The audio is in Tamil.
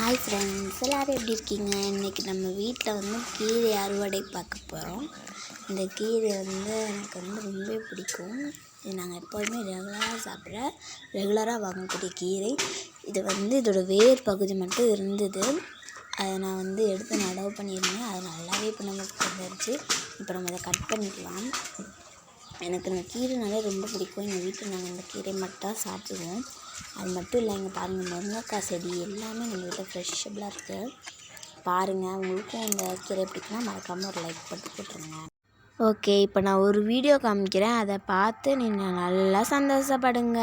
ஹாய் ஃப்ரெண்ட்ஸ், எல்லோரும் எப்படி இருக்கீங்க? இன்றைக்கி நம்ம வீட்டில் கீரை அறுவடை பார்க்க போகிறோம். இந்த கீரை எனக்கு ரொம்ப பிடிக்கும். இது நாங்கள் எப்போதுமே ரெகுலராக வாங்கக்கூடிய கீரை. இது இதோட வேர் பகுதி மட்டும் இருந்தது. அதை நான் எடுத்து நடவு பண்ணியிருந்தேன். அது நல்லாவே இப்போ நமக்கு வந்துருச்சு. இப்போ நம்ம அதை கட் பண்ணிக்கலாம். எனக்கு இந்த கீரைனாலே ரொம்ப பிடிக்கும். எங்கள் வீட்டில் நாங்கள் இந்த கீரை மட்டும் தான் சாப்பிடுவோம். அது மட்டும் இல்லை, இங்கே பாருங்கள், முருங்கைக்காய் செடி எல்லாமே நம்ம வீட்டில் ஃப்ரெஷ்ஷபிளாக இருக்குது. பாருங்கள், உங்களுக்கும் இந்த கீரை பிடிக்குன்னா மறக்காமல் ஒரு லைக் போட்டுருங்க. ஓகே, இப்போ நான் ஒரு வீடியோ காமிக்கிறேன். அதை பார்த்து நீங்கள் நல்லா சந்தோஷப்படுங்க.